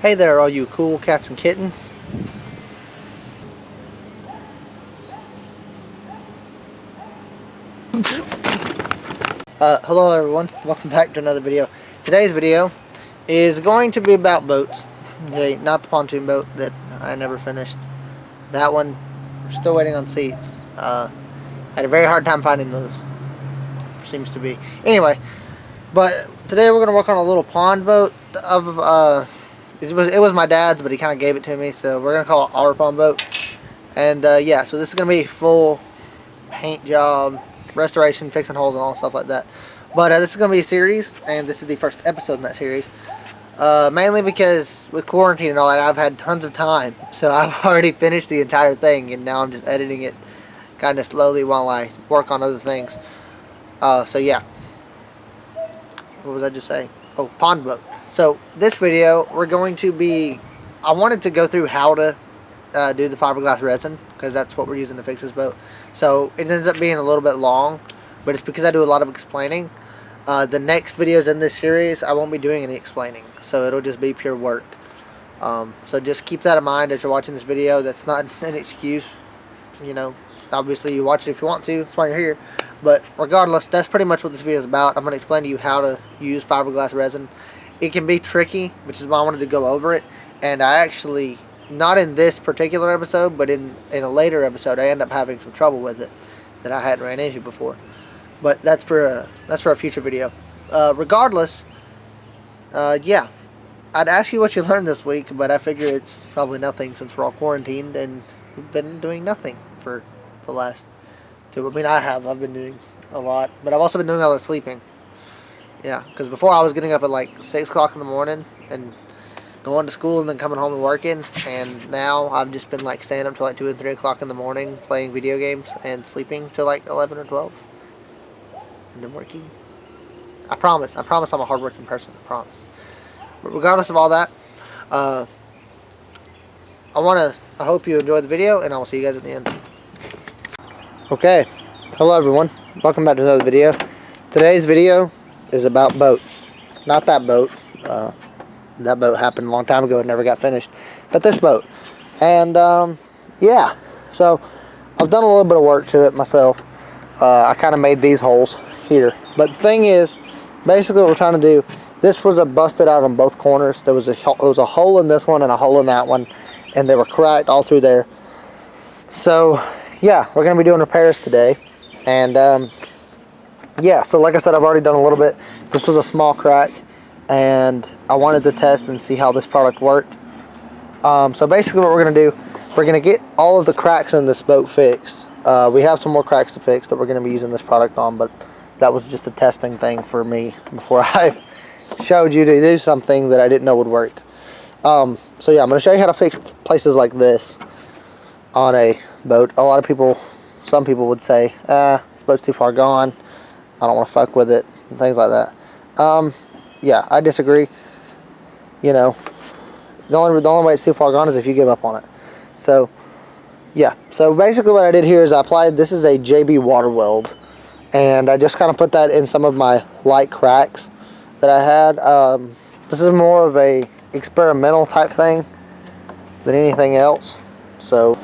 Hey there, all you cool cats and kittens. Hello everyone, welcome back to another video. Today's video is going to be about boats. Okay, not the pontoon boat that I never finished. That one, we're still waiting on seats. I had a very hard time finding those. Seems to be. Anyway, but today we're going to work on a little pond boat of, it was my dad's, but he kind of gave it to me, so we're going to call it our pond boat. And yeah, so this is going to be full paint job, restoration, fixing holes and all stuff like that. But this is going to be a series, and this is the first episode in that series. Mainly because with quarantine and all that, I've had tons of time. So I've already finished the entire thing, and now I'm just editing it kind of slowly while I work on other things. So yeah. What was I just saying? Oh, pond boat. So this video, we're going to be, I wanted to go through how to do the fiberglass resin, because that's what we're using to fix this boat. So it ends up being a little bit long, but it's because I do a lot of explaining. The next videos in this series, I won't be doing any explaining, so it'll just be pure work. So just keep that in mind as you're watching this video. That's not an excuse, you know. Obviously you watch it if you want to, that's why you're here. But regardless, that's pretty much what this video is about. I'm going to explain to you how to use fiberglass resin. It can be tricky, which is why I wanted to go over it. And I actually, not in this particular episode, but in a later episode, I end up having some trouble with it that I hadn't ran into before. But that's for a future video. Regardless, yeah, I'd ask you what you learned this week, but I figure it's probably nothing since we're all quarantined and we've been doing nothing for the last 2. I mean, I've been doing a lot, but I've also been doing a lot of sleeping. Yeah, because before I was getting up at like 6 o'clock in the morning and going to school and then coming home and working, and now I've just been like staying up till like 2 and 3 o'clock in the morning playing video games and sleeping till like 11 or 12 and then working. I promise I'm a hardworking person, I promise. But regardless of all that, I hope you enjoyed the video, and I will see you guys at the end. Okay, hello everyone, welcome back to another video. Today's video is about boats. Not that boat. That boat happened a long time ago and never got finished. But this boat. And yeah, so I've done a little bit of work to it myself. I kind of made these holes here. But the thing is, basically what we're trying to do, this was busted out on both corners. There was a hole in this one and a hole in that one, and they were cracked all through there. So yeah, we're going to be doing repairs today. And yeah, so like I said, I've already done a little bit. This was a small crack, and I wanted to test and see how this product worked. So basically what we're going to do, we're going to get all of the cracks in this boat fixed. We have some more cracks to fix that we're going to be using this product on, but that was just a testing thing for me before I showed you to do something that I didn't know would work. So yeah, I'm going to show you how to fix places like this on a boat. A lot of people, some people would say, this boat's too far gone, I don't want to fuck with it, and things like that. Yeah, I disagree. You know, the only way it's too far gone is if you give up on it. So yeah, so basically what I did here is I applied, this is a JB water weld, and I just kind of put that in some of my light cracks that I had. This is more of a experimental type thing than anything else. So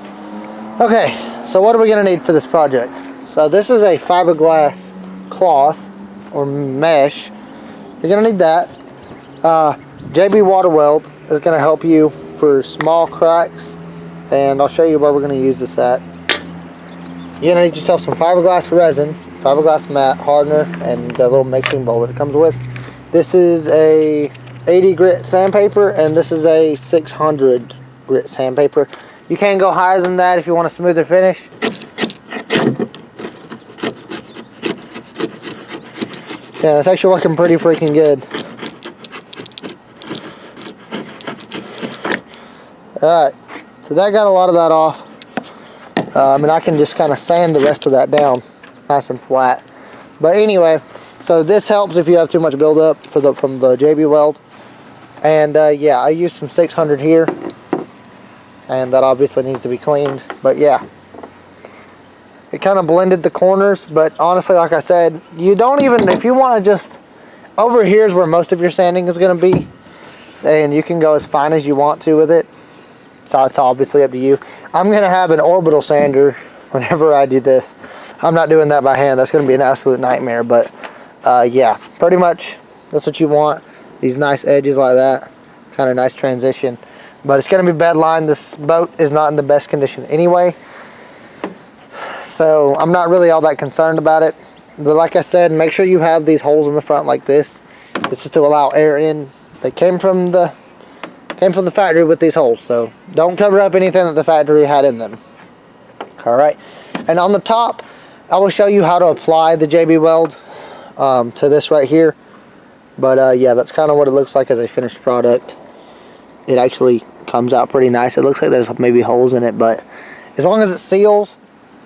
okay, so what are we going to need for this project? So this is a fiberglass cloth or mesh. You're going to need that. JB water weld is going to help you for small cracks, and I'll show you where we're going to use this at. You're going to need yourself some fiberglass resin, fiberglass mat, hardener, and a little mixing bowl that it comes with. This is a 80 grit sandpaper, and this is a 600 grit sandpaper. You can go higher than that if you want a smoother finish. Yeah, it's actually working pretty freaking good. Alright, so that got a lot of that off. I mean, I can just kind of sand the rest of that down nice and flat. But anyway, so this helps if you have too much buildup from the JB weld. And yeah, I used some 600 here, and that obviously needs to be cleaned. But yeah, it kind of blended the corners, but honestly, like I said, you don't even, if you want to just, over here is where most of your sanding is going to be. and you can go as fine as you want to with it. So it's obviously up to you. I'm gonna have an orbital sander whenever I do this. I'm not doing that by hand. That's gonna be an absolute nightmare, but yeah, pretty much that's what you want. These nice edges like that, kind of nice transition. But it's gonna be bed lined. This boat is not in the best condition anyway, so I'm not really all that concerned about it. But like I said, make sure you have these holes in the front like this. This is to allow air in. They came from the factory with these holes, so don't cover up anything that the factory had in them. All right, and on the top, I will show you how to apply the JB Weld to this right here. But yeah, that's kind of what it looks like as a finished product. It actually comes out pretty nice. It looks like there's maybe holes in it, but as long as it seals,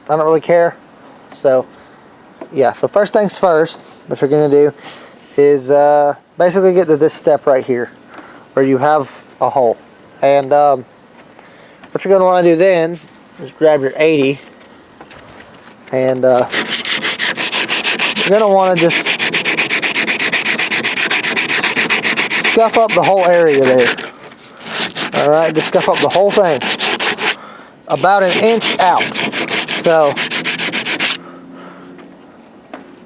I don't really care. So yeah, so first things first, what you're gonna do is basically get to this step right here where you have a hole. And what you're gonna wanna do then is grab your 80 and you're gonna wanna just scuff up the whole area there. All right, just scuff up the whole thing, about 1 inch out. So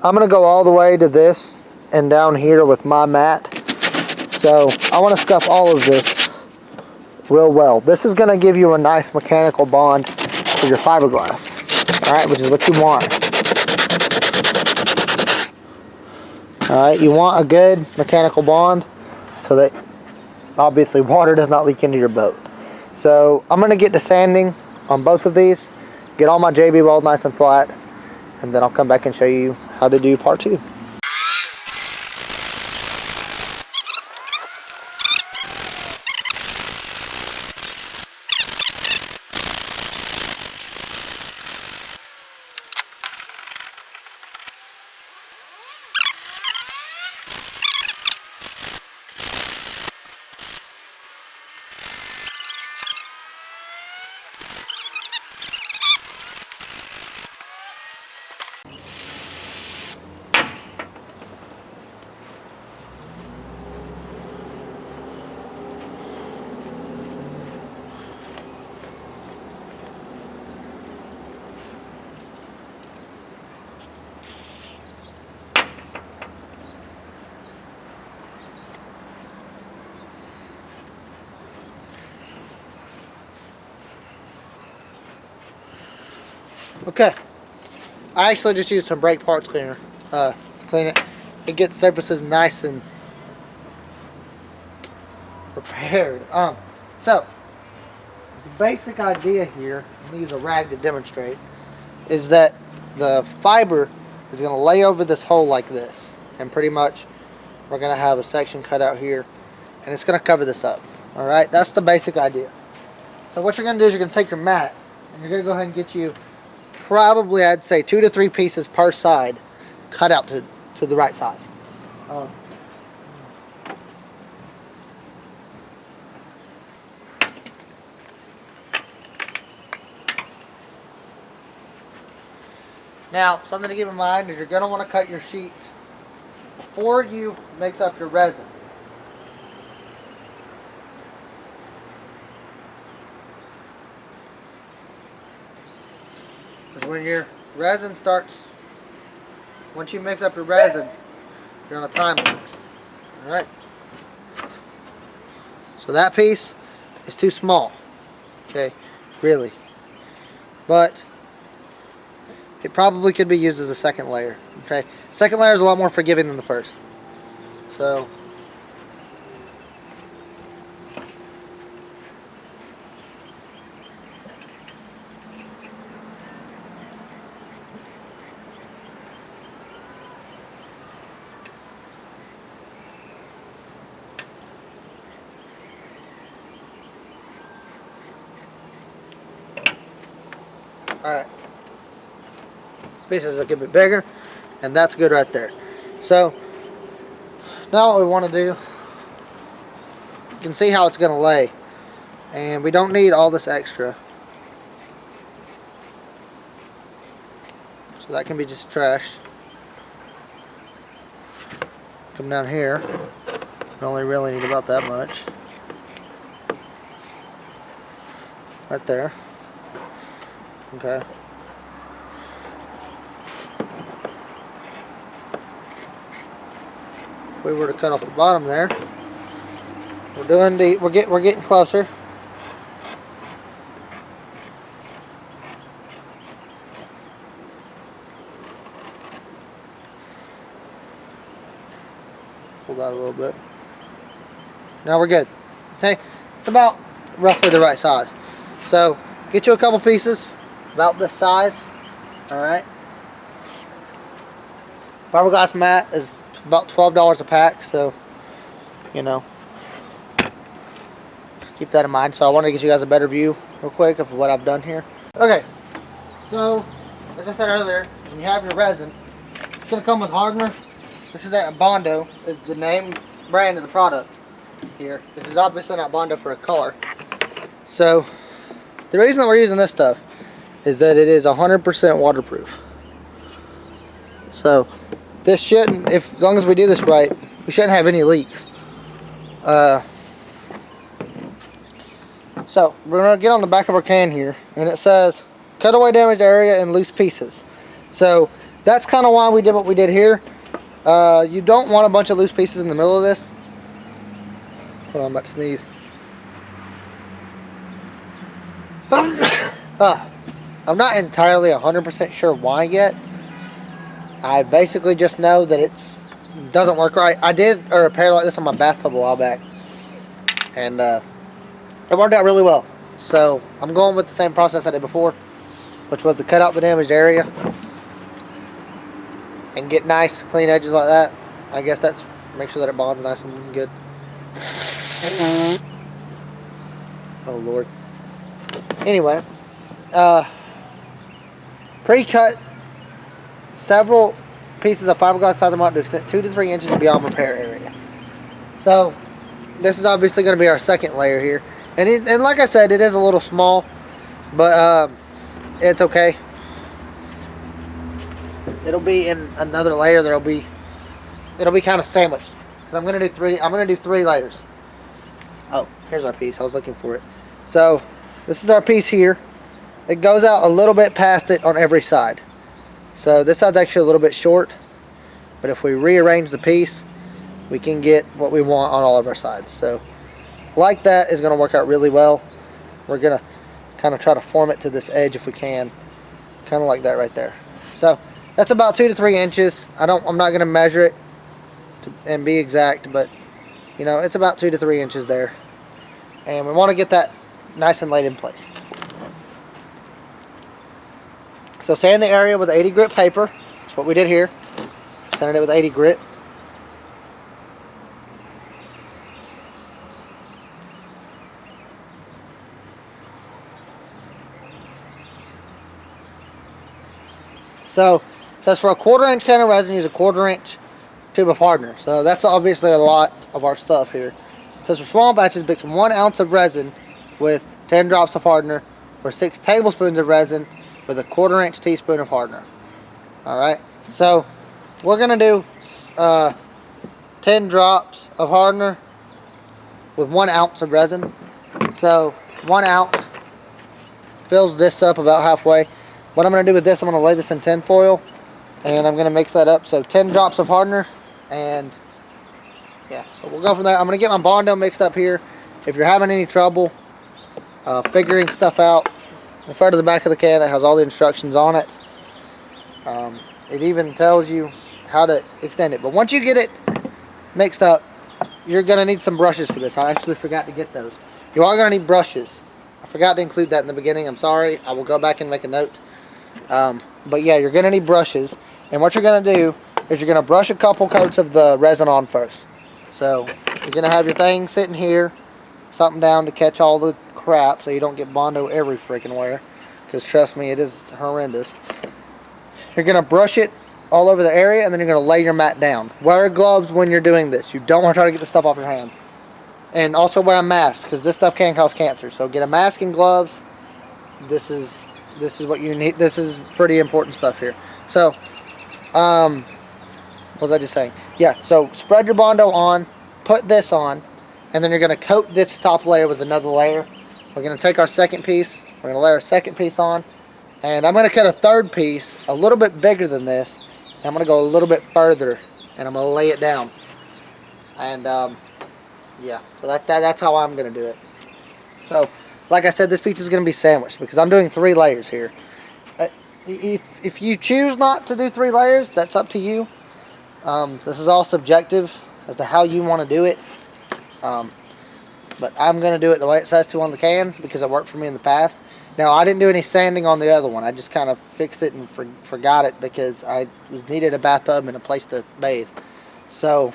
I'm gonna go all the way to this and down here with my mat. So I want to scuff all of this real well. This is gonna give you a nice mechanical bond for your fiberglass. All right, which is what you want. All right, you want a good mechanical bond so that obviously water does not leak into your boat. So I'm gonna get to sanding on both of these, get all my JB Weld nice and flat, and then I'll come back and show you how to do part 2. Okay, I actually just used some brake parts cleaner to clean it. It gets surfaces nice and prepared. So the basic idea here, I'm gonna use a rag to demonstrate, is that the fiber is gonna lay over this hole like this, and pretty much we're gonna have a section cut out here, and it's gonna cover this up. All right, that's the basic idea. So what you're gonna do is you're gonna take your mat and you're gonna go ahead and get you probably, I'd say, 2 to 3 pieces per side cut out to the right size. Now, something to keep in mind is you're going to want to cut your sheets before you mix up your resin. Because when your resin starts, once you mix up your resin, you're on a time limit. Alright? So that piece is too small. Okay? Really. But it probably could be used as a second layer. Okay? Second layer is a lot more forgiving than the first. So alright. This piece is a bit bigger, and that's good right there. So now what we want to do, you can see how it's going to lay, and we don't need all this extra, so that can be just trash. Come down here, Only really need about that much. Right there. Okay. If we were to cut off the bottom there, we're getting closer. Pull that a little bit. Now we're good. Okay, it's about roughly the right size. So get you a couple pieces about this size. All right. Fiberglass mat is about $12 a pack, so you know, keep that in mind. So I want to get you guys a better view real quick of what I've done here. Okay, so as I said earlier, when you have your resin, it's going to come with hardener. This is at Bondo, is the name brand of the product here. This is obviously not Bondo for a car. So the reason that we're using this stuff is that it is 100% waterproof. So this shouldn't, as long as we do this right, we shouldn't have any leaks. So we're going to get on the back of our can here, and it says cut away damaged area in loose pieces. So that's kind of why we did what we did here. You don't want a bunch of loose pieces in the middle of this. Hold on, I'm about to sneeze. I'm not entirely 100% sure why yet. I basically just know that it doesn't work right. I did a repair like this on my bathtub a while back, and it worked out really well. So I'm going with the same process I did before, which was to cut out the damaged area and get nice clean edges like that. I guess that's make sure that it bonds nice and good. Oh Lord. Anyway, pre-cut several pieces of fiberglass cloth amount to extend 2 to 3 inches beyond repair area. So this is obviously going to be our second layer here, and like I said, it is a little small, but it's okay. It'll be in another layer. It'll be kind of sandwiched. I'm gonna do 3 layers. Oh, here's our piece. I was looking for it. So this is our piece here. It goes out a little bit past it on every side. So this side's actually a little bit short, but if we rearrange the piece, we can get what we want on all of our sides. So like that is gonna work out really well. We're gonna kind of try to form it to this edge if we can, kind of like that right there. So that's about 2 to 3 inches. I'm not gonna measure it and be exact, but you know, it's about 2 to 3 inches there, and we want to get that nice and laid in place. So sand the area with 80 grit paper. That's what we did here. Sanded it with 80 grit. So it says for a 1/4 inch can of resin, use a 1/4 inch tube of hardener. So that's obviously a lot of our stuff here. It says for small batches, mix 1 ounce of resin with 10 drops of hardener, or 6 tablespoons of resin with a 1/4 inch teaspoon of hardener. Alright, so we're going to do 10 drops of hardener with 1 ounce of resin. So 1 ounce fills this up about halfway. What I'm going to do with this, I'm going to lay this in tin foil, and I'm going to mix that up. So 10 drops of hardener, and yeah, so we'll go from there. I'm going to get my Bondo mixed up here. If you're having any trouble figuring stuff out, refer to the back of the can. It has all the instructions on it. It even tells you how to extend it. But once you get it mixed up, you're going to need some brushes for this. I actually forgot to get those. You are going to need brushes. I forgot to include that in the beginning. I'm sorry. I will go back and make a note. But yeah, you're going to need brushes. And what you're going to do is you're going to brush a couple coats of the resin on first. So you're going to have your thing sitting here, something down to catch all the crap so you don't get Bondo every freaking where. Because trust me, it is horrendous. You're going to brush it all over the area, and then you're going to lay your mat down. Wear gloves when you're doing this. You don't want to try to get the stuff off your hands. And also wear a mask, because this stuff can cause cancer. So get a mask and gloves. This is what you need. This is pretty important stuff here. So, what was I just saying? Yeah, so spread your Bondo on. put this on, and then you're going to coat this top layer with another layer. We're going to take our second piece, we're going to layer a second piece on, and I'm going to cut a third piece a little bit bigger than this, and I'm going to go a little bit further, and I'm going to lay it down. And yeah, so that's how I'm going to do it. So, like I said, this pizza is going to be sandwiched because I'm doing 3 layers here. If you choose not to do 3 layers, that's up to you. This is all subjective as to how you want to do it. But I'm going to do it the way it says to on the can because it worked for me in the past. Now, I didn't do any sanding on the other one. I just kind of fixed it and forgot it because I needed a bathtub and a place to bathe. So,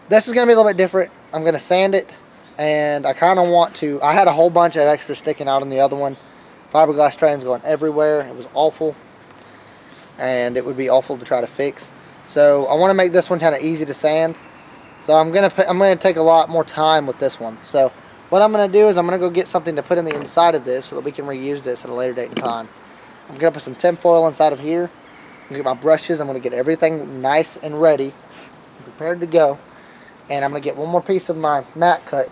this is going to be a little bit different. I'm going to sand it, and I kind of want to... I had a whole bunch of extra sticking out on the other one. Fiberglass strands going everywhere. It was awful, and it would be awful to try to fix. So, I want to make this one kind of easy to sand. So I'm gonna take a lot more time with this one. So what I'm gonna do is I'm gonna go get something to put in the inside of this so that we can reuse this at a later date and time. I'm gonna put some tin foil inside of here. I'm gonna get my brushes. I'm gonna get everything nice and ready, prepared to go. And I'm gonna get one more piece of my mat cut.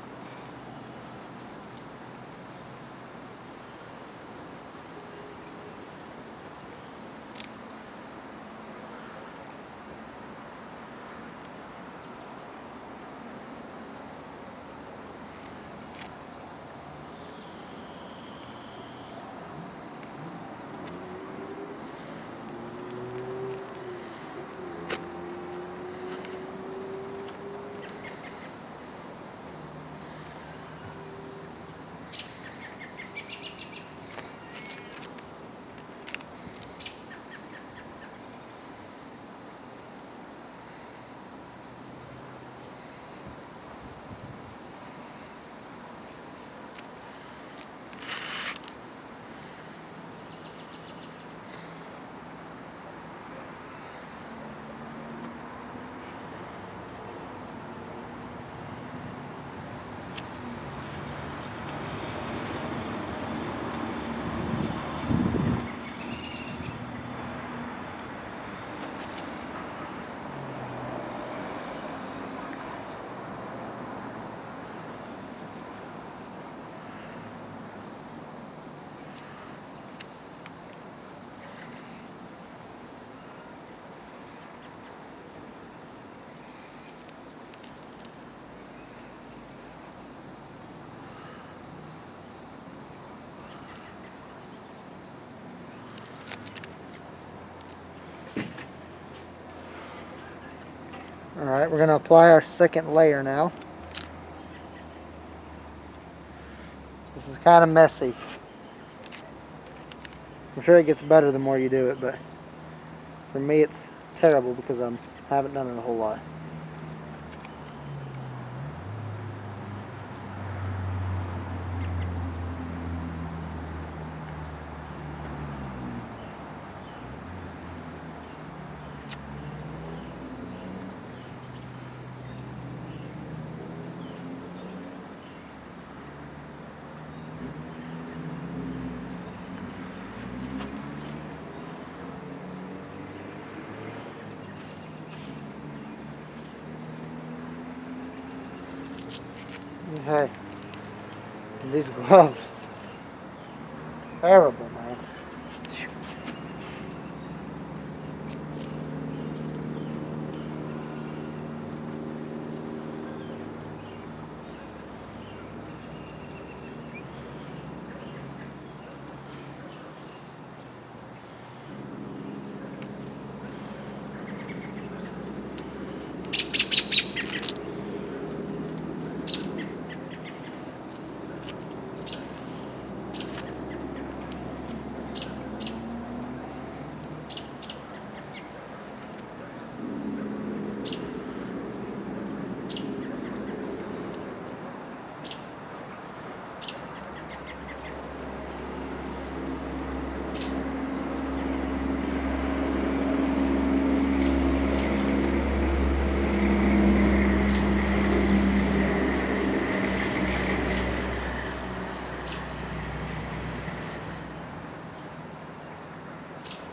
Alright, we're going to apply our second layer now. This is kind of messy. I'm sure it gets better the more you do it, but for me it's terrible because I haven't done it a whole lot. Okay, and these gloves, terrible, man.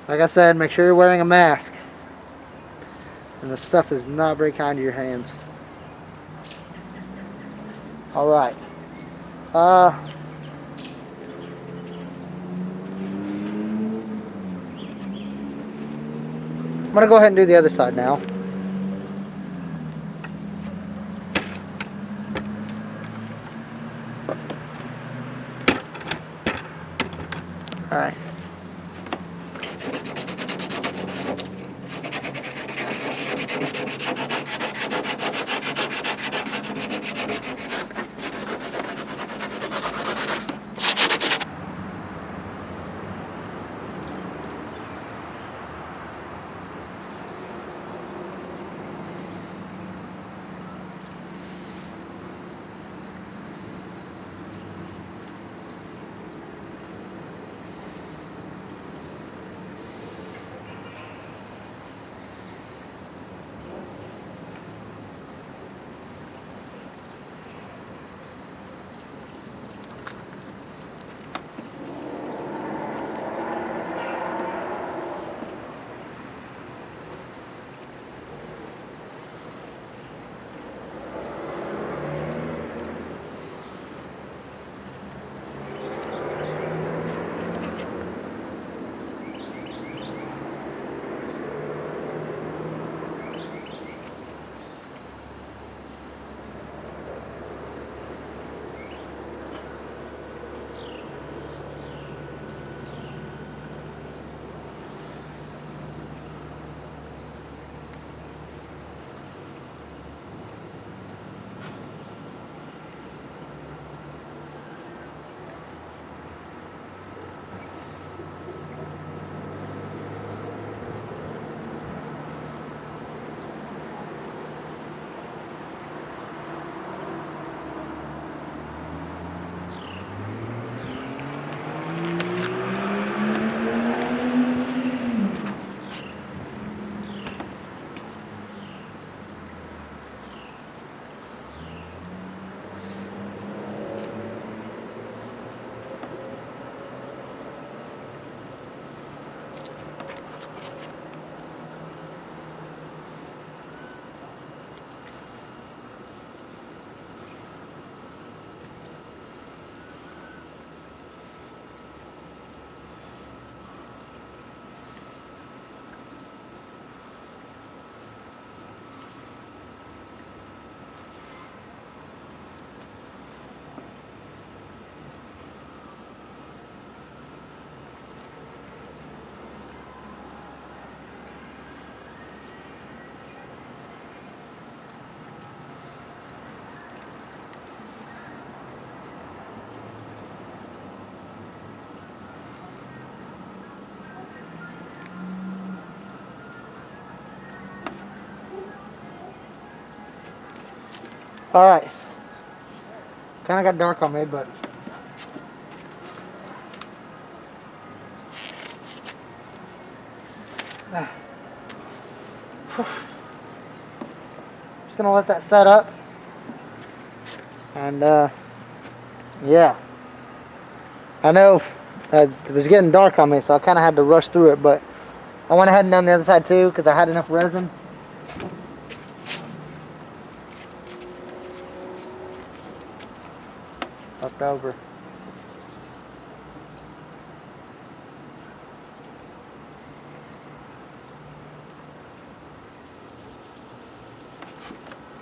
Like I said, make sure you're wearing a mask. And this stuff is not very kind to your hands. All right. I'm gonna go ahead and do the other side now. All right. All right. Kind of got dark on me, but just gonna let that set up, and yeah. I know it was getting dark on me, so I kind of had to rush through it, but I went ahead and done the other side too because I had enough resin. Left over.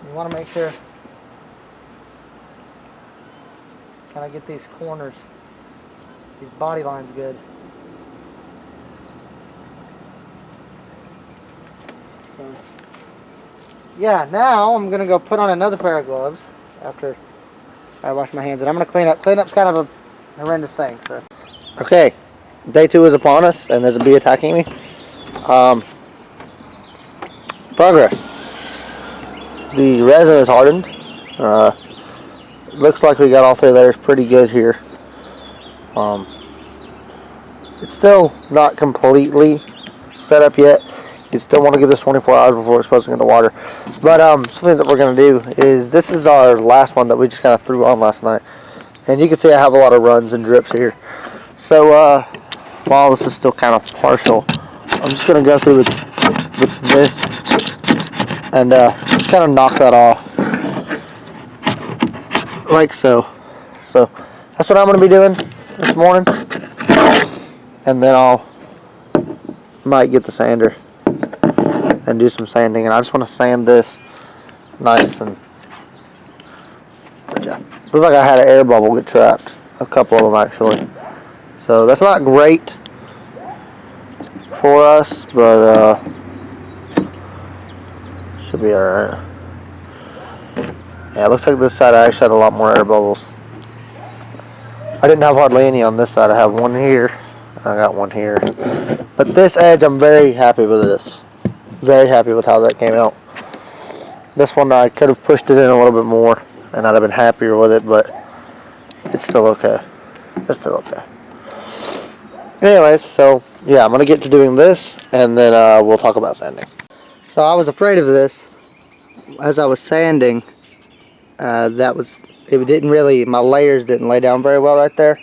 You want to make sure kind of get these corners, these body lines good. So, yeah, now I'm gonna go put on another pair of gloves after I wash my hands, and I'm gonna clean up. Cleanup's kind of a horrendous thing. So, okay, day 2 is upon us, and there's a bee attacking me. Progress. The resin is hardened. Looks like we got all 3 layers pretty good here. It's still not completely set up yet. You still want to give this 24 hours before it's supposed to go in the water. But something that we're going to do is, this is our last one that we just kind of threw on last night. And you can see I have a lot of runs and drips here. So while this is still kind of partial, I'm just going to go through with this and just kind of knock that off like so. So that's what I'm going to be doing this morning, and then I'll might get the sander and do some sanding. And I just want to sand this nice and looks like I had an air bubble get trapped, a couple of them actually. So that's not great for us, but should be alright. Yeah, it looks like this side I actually had a lot more air bubbles. I didn't have hardly any on this side. I have one here, and I got one here. But this edge, I'm very happy with this. Very happy with how that came out. This one, I could have pushed it in a little bit more, and I'd have been happier with it, but it's still okay. It's still okay. Anyways, so yeah, I'm going to get to doing this, and then we'll talk about sanding. So I was afraid of this. As I was sanding, it didn't really, my layers didn't lay down very well right there.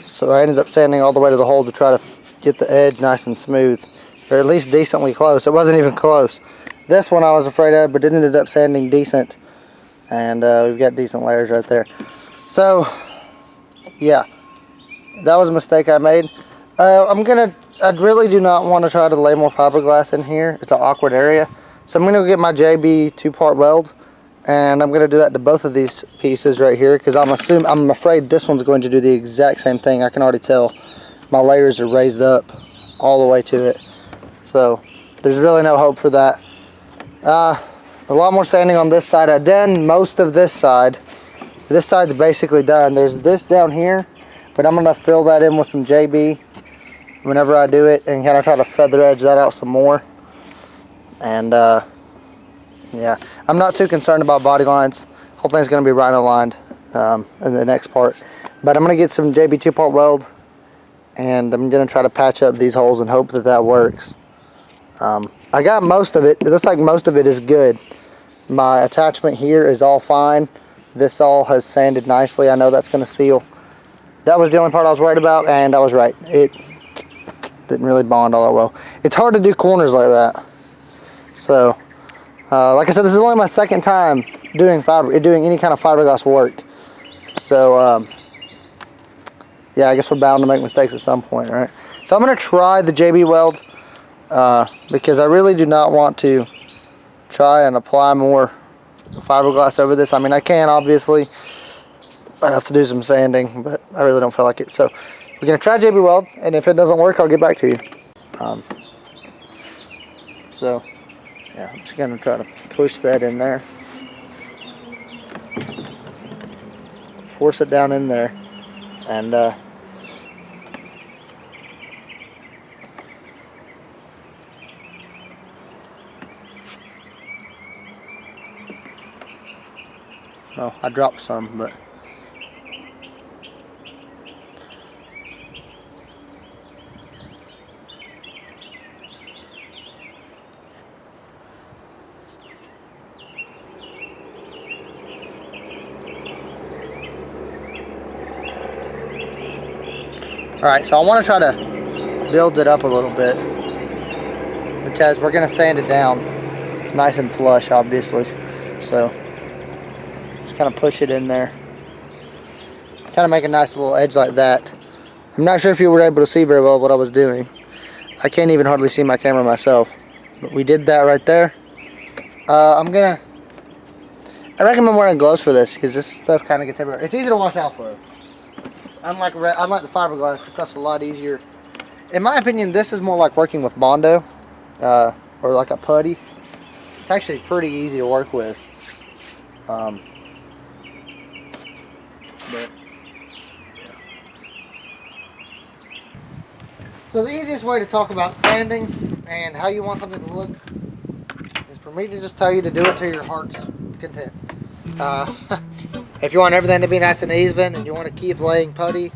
So I ended up sanding all the way to the hole to try to get the edge nice and smooth, or at least decently close. It wasn't even close. This one I was afraid of, but it ended up sanding decent. And we've got decent layers right there. So, yeah, that was a mistake I made. I really do not want to try to lay more fiberglass in here. It's an awkward area. So I'm going to get my JB 2-part weld, and I'm going to do that to both of these pieces right here, because I'm afraid this one's going to do the exact same thing. I can already tell my layers are raised up all the way to it. So there's really no hope for that. A lot more sanding on this side. I've done most of this side. This side's basically done. There's this down here, but I'm going to fill that in with some JB whenever I do it, and kind of try to feather edge that out some more. And yeah, I'm not too concerned about body lines. Whole thing's going to be rhino lined in the next part. But I'm going to get some JB 2-part weld, and I'm going to try to patch up these holes and hope that that works. I got most of it. It looks like most of it is good. My attachment here is all fine. This all has sanded nicely. I know that's going to seal. That was the only part I was worried about, and I was right. It didn't really bond all that well. It's hard to do corners like that. So, like I said, this is only my second time doing any kind of fiberglass work. So, yeah, I guess we're bound to make mistakes at some point, right? So I'm going to try the JB weld, because I really do not want to try and apply more fiberglass over this. I mean, I can, obviously. I have to do some sanding, but I really don't feel like it. So we're going to try JB weld, and if it doesn't work, I'll get back to you. So, yeah, I'm just going to try to push that in there. Force it down in there. And, oh, I dropped some, but alright, so I want to try to build it up a little bit, because we're going to sand it down nice and flush, obviously. So just kind of push it in there, kind of make a nice little edge like that. I'm not sure if you were able to see very well what I was doing. I can't even hardly see my camera myself, but we did that right there. I recommend wearing gloves for this, because this stuff kind of gets everywhere. It's easy to wash out though. Unlike the fiberglass, this stuff's a lot easier. In my opinion, this is more like working with Bondo, or like a putty. It's actually pretty easy to work with. But yeah. So the easiest way to talk about sanding and how you want something to look is for me to just tell you to do it to your heart's content. If you want everything to be nice and even, and you want to keep laying putty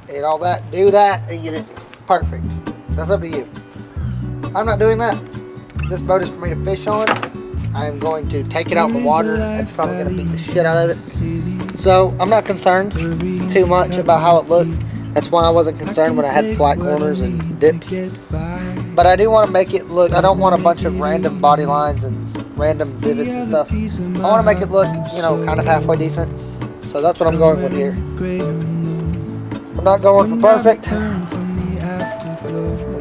and all that, do that and get it perfect. That's up to you. I'm not doing that. This boat is for me to fish on. I'm going to take it out in the water. It's probably going to beat the shit out of it. So I'm not concerned too much about how it looks. That's why I wasn't concerned when I had flat corners and dips. But I do want to make it look, I don't want a bunch of random body lines and random divots and stuff. I want to make it look, you know, kind of halfway decent. So that's what I'm going with here. I'm not going for perfect. I'm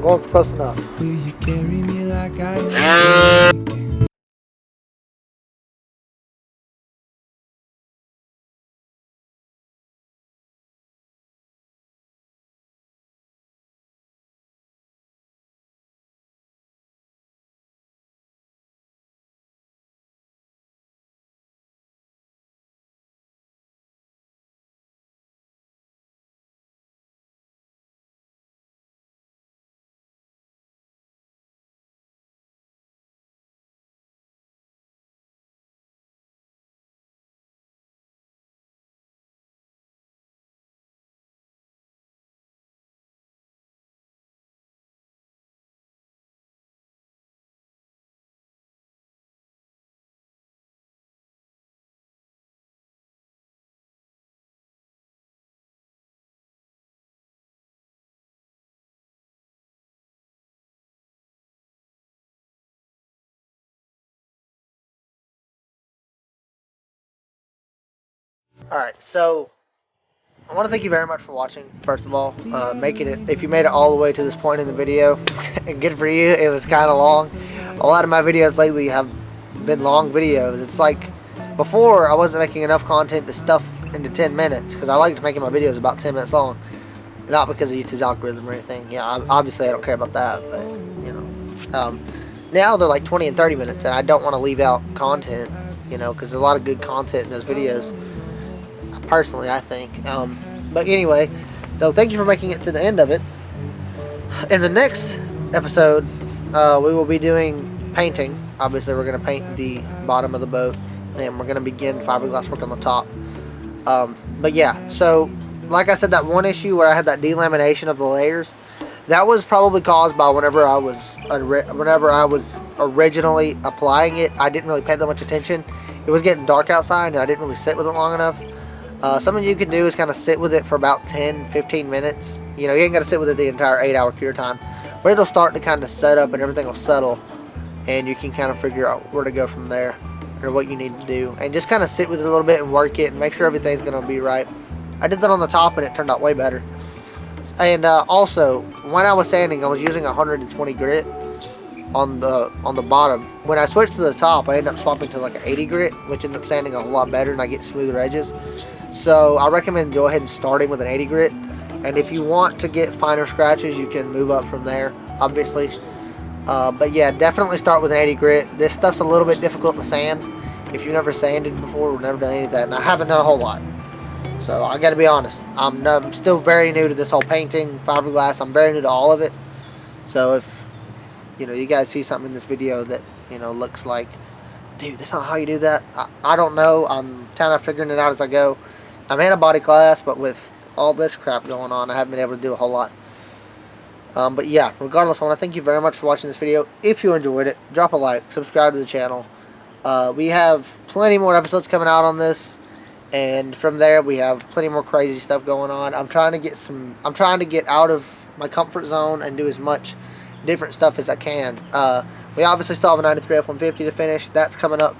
going for close enough. Alright, so I want to thank you very much for watching, first of all. Making it, if you made it all the way to this point in the video, good for you. It was kind of long. A lot of my videos lately have been long videos. It's like, before I wasn't making enough content to stuff into 10 minutes, because I liked making my videos about 10 minutes long. Not because of YouTube's algorithm or anything. Yeah, obviously I don't care about that, but, you know. Now they're like 20 and 30 minutes, and I don't want to leave out content, you know, because there's a lot of good content in those videos. Personally, I think. But anyway, so thank you for making it to the end of it. In the next episode, we will be doing painting. Obviously, we're going to paint the bottom of the boat, and we're going to begin fiberglass work on the top. But yeah, so like I said, that one issue where I had that delamination of the layers, that was probably caused by whenever I was originally applying it. I didn't really pay that much attention. It was getting dark outside, and I didn't really sit with it long enough. Something you can do is kind of sit with it for about 10-15 minutes. You know, you ain't got to sit with it the entire 8-hour cure time, but it'll start to kind of set up and everything will settle, and you can kind of figure out where to go from there or what you need to do, and just kind of sit with it a little bit and work it and make sure everything's going to be right. I did that on the top and it turned out way better. And also, when I was sanding, I was using 120 grit on the bottom. When I switched to the top, I ended up swapping to like an 80 grit, which ends up sanding a whole lot better and I get smoother edges. So I recommend go ahead and starting with an 80 grit, and if you want to get finer scratches, you can move up from there, obviously. But yeah, definitely start with an 80 grit. This stuff's a little bit difficult to sand. If you've never sanded before or never done any of that, and I haven't done a whole lot. So I gotta be honest, I'm still very new to this whole painting, fiberglass. I'm very new to all of it. So if, you know, you guys see something in this video that, you know, looks like, dude, that's not how you do that, I don't know. I'm kind of figuring it out as I go. I'm in a body class, but with all this crap going on, I haven't been able to do a whole lot. But yeah, regardless, I want to thank you very much for watching this video. If you enjoyed it, drop a like, subscribe to the channel. We have plenty more episodes coming out on this, and from there we have plenty more crazy stuff going on. I'm trying to get out of my comfort zone and do as much different stuff as I can. We obviously still have a 93 F-150 to finish. That's coming up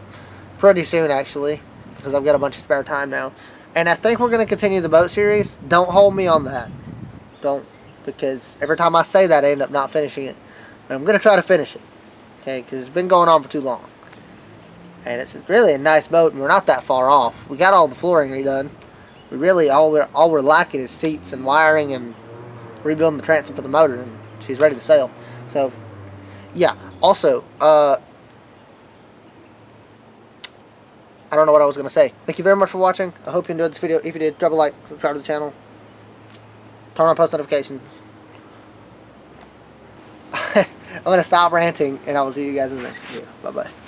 pretty soon, actually, because I've got a bunch of spare time now. And I think we're going to continue the boat series. Don't hold me on that. Don't, because every time I say that, I end up not finishing it. But I'm going to try to finish it, okay, because it's been going on for too long. And it's really a nice boat, and we're not that far off. We got all the flooring redone. We really, all we're lacking is seats and wiring and rebuilding the transom for the motor, and she's ready to sail. So, yeah. Also, I don't know what I was going to say. Thank you very much for watching. I hope you enjoyed this video. If you did, drop a like, subscribe to the channel, turn on post notifications. I'm going to stop ranting, and I will see you guys in the next video. Bye-bye.